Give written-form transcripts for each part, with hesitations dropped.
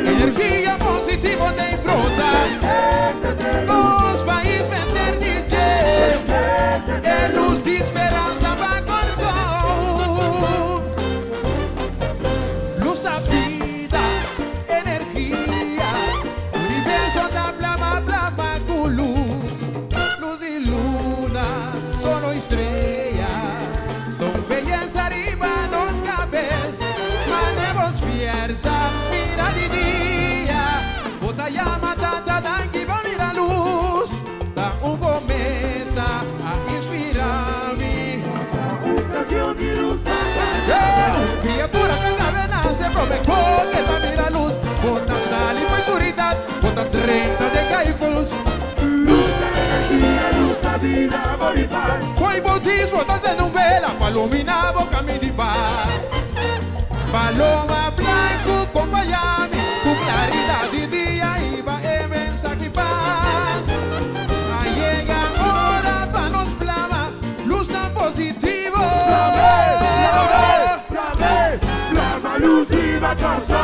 Energia positiva nem brota. Nos países vender DJ. É luz de esperança vai com sol. Luz da vida, energia. Universo da blama, blama com luz. Luz de luna, solo estrella. Don belleza arriba nos cabezas. Manemos fierta, mira de dia. Bota llama, tanta dangue, va mirar luz. Da cometa a inspirar-me. Ocasión de luz para criatura que cabena se provocó que va mirar luz. Bota sal y futuridad. Bota 30 de cálculos. luz da energia, luz da vida, amor e paz. Foi bautismo, tá sendo vela para iluminar o caminho de paz. Paloma blanco com Miami, com claridade de dia e vai mensaje paz. Aí chega a hora para nos flama, luz na positivo. Flama, luz e vacação.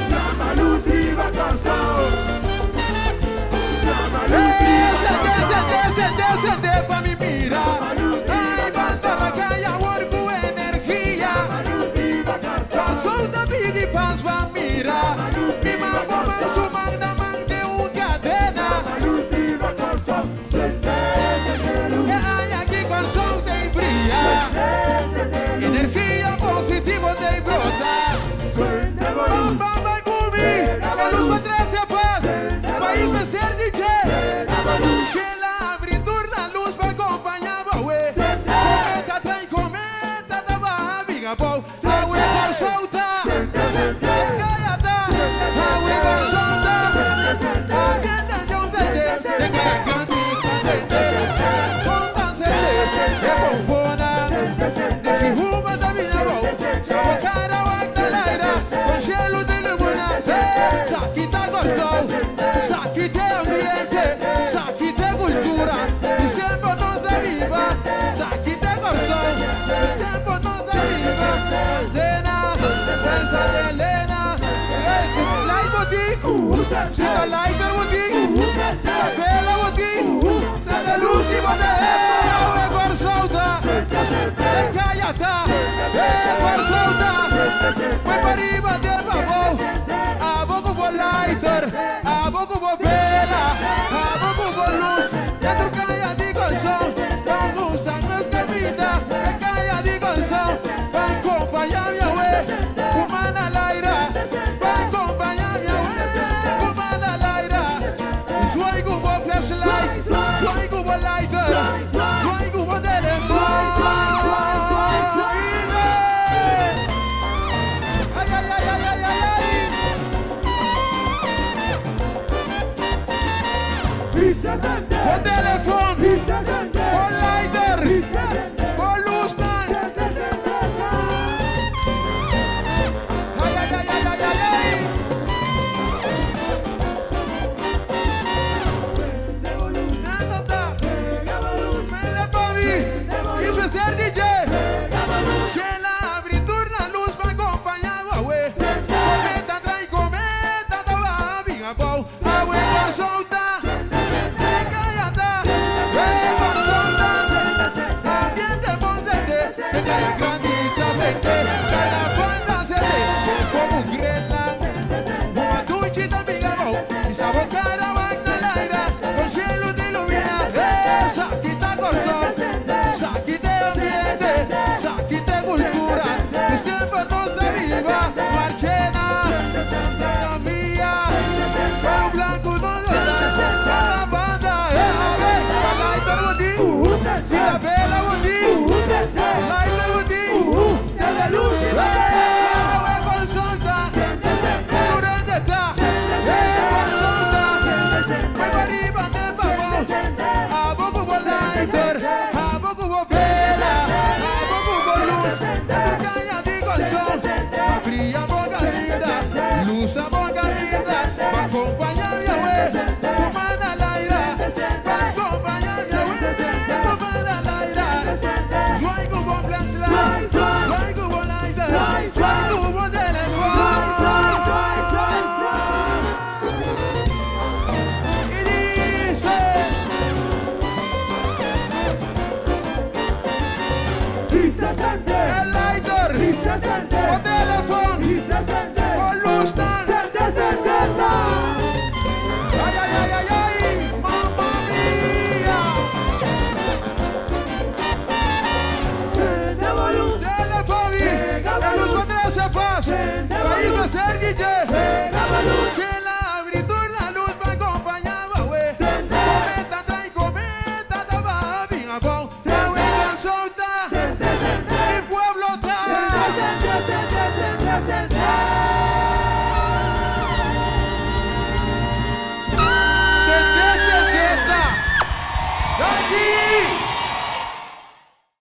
Flama, luz e vacação. Flama, luz e vacação. Acende pra me mirar. Ai, basta na caia, orgulho, energia. Sol da vida e paz vai mirar. Me marca mais uma na mão de cadena. Ai, aqui com o sol tem brilhar. Energia positiva tem brotar. Bamba vai comigo. A luz vai trazer a paz. País vai ser DJ. Ela abre turna, luz vai acompanhar o ué. Cometa tem cometa da barriga bom. A ué vai soltar. Caiada. A ué vai soltar. A queda de um zete. De que cante, com zete. É bofona. De que ruma da minha bom. O cara vai talaira. Com gelo de lumina. Aqui tá gostoso. Aqui tem ambiente. Aqui tem cultura. O tempo não se viva. Aqui tem gostoso. O tempo não se viva. Lena, dança de Lena. Like boutique. Siga like boutique. Siga pela boutique. Siga l'ultimo tempo. É por solta. É caiata. É por solta. Foi Maria.